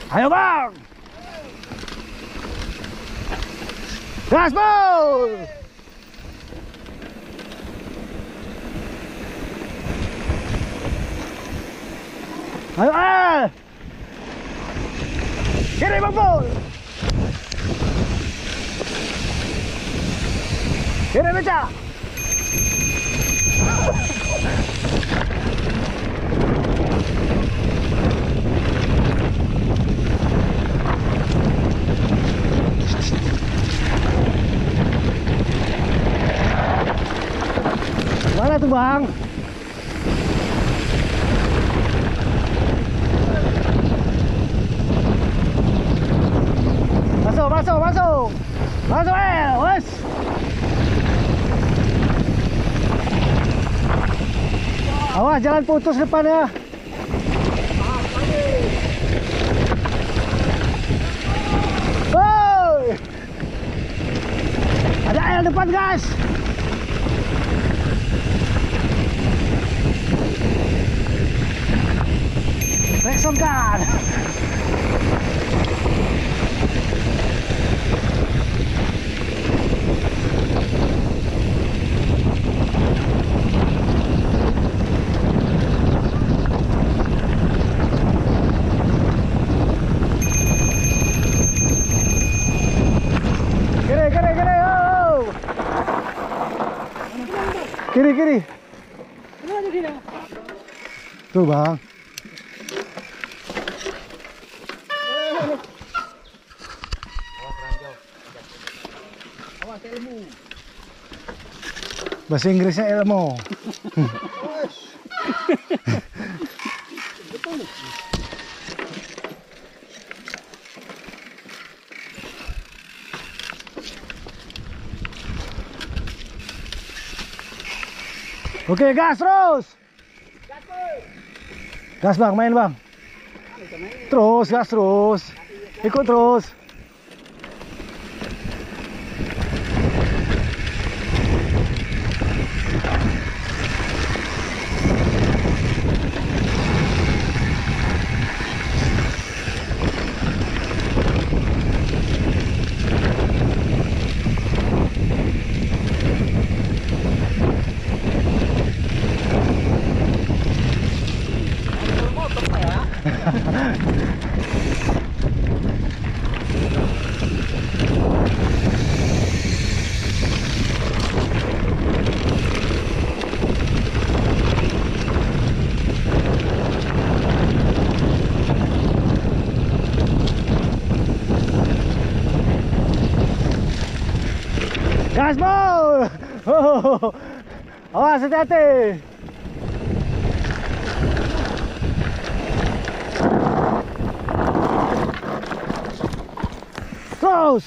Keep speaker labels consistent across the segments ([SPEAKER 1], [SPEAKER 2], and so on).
[SPEAKER 1] Ayo bang. Gas bol. Ayo kiri bang bol. Kiri beca. Mana tuh bang? Masuk, masuk, masuk. Masuk wes. Awas jalan putus depannya. Woi. Ada air depan, guys. Rekson kan. Kiri, kiri. Tuh bang. Bahasa Inggrisnya ilmu. Oke, gas terus. Gas bang, main bang. Terus, gas terus. Ikut terus. Gas bol. Awas, hati-hati. Terus.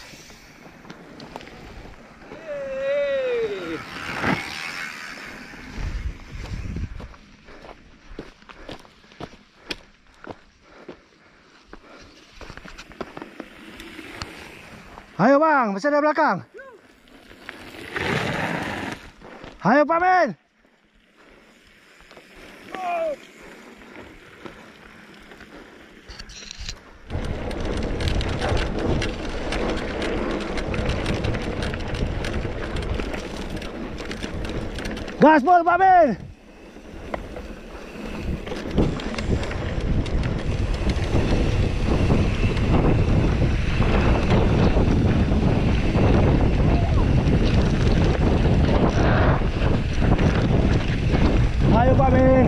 [SPEAKER 1] Ayo bang, masih ada belakang. Ayo Pak Men. Gaspol Pak Men. Ayo Pak Min.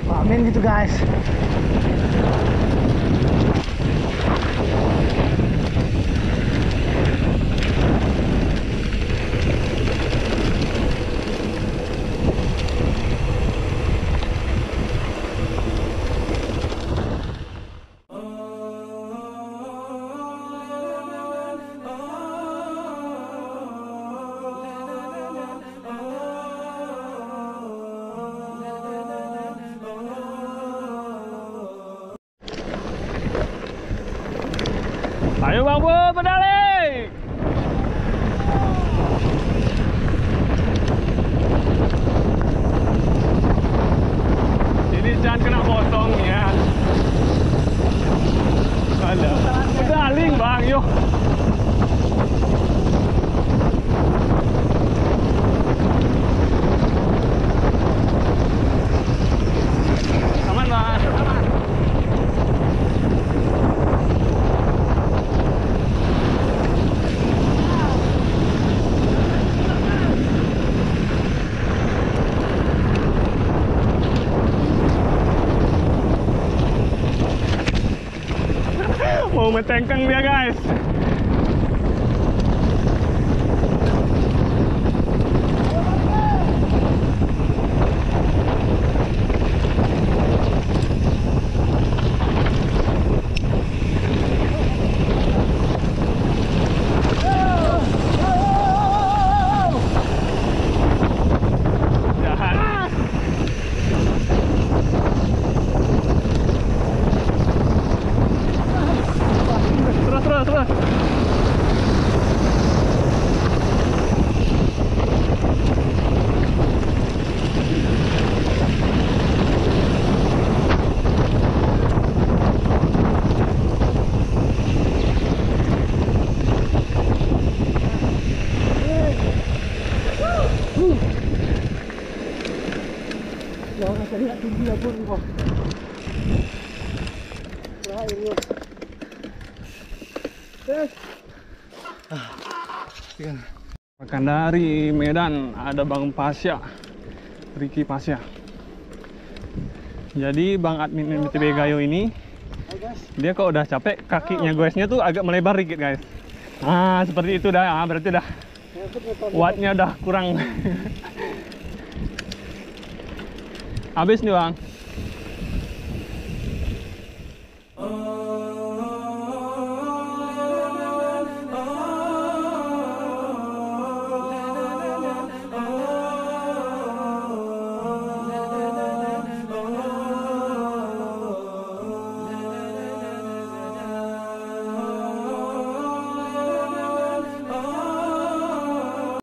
[SPEAKER 1] Pak Min gitu guys. Ayo Bang Bud, pedalik. Ini jangan kena potong ya.
[SPEAKER 2] Wow, metengkeng dia guys. Terus.
[SPEAKER 1] Jangan saya lihat tinggi apa ni kau. Air.
[SPEAKER 2] Rekan dari Medan ada Bang Pasya, Ricky Pasya. Jadi Bang admin MTB Gayo ini, dia kalau udah capek kakinya goesnya tuh agak melebar dikit guys. Nah seperti itu dah, berarti dah wattnya udah kurang. Habis nih Bang.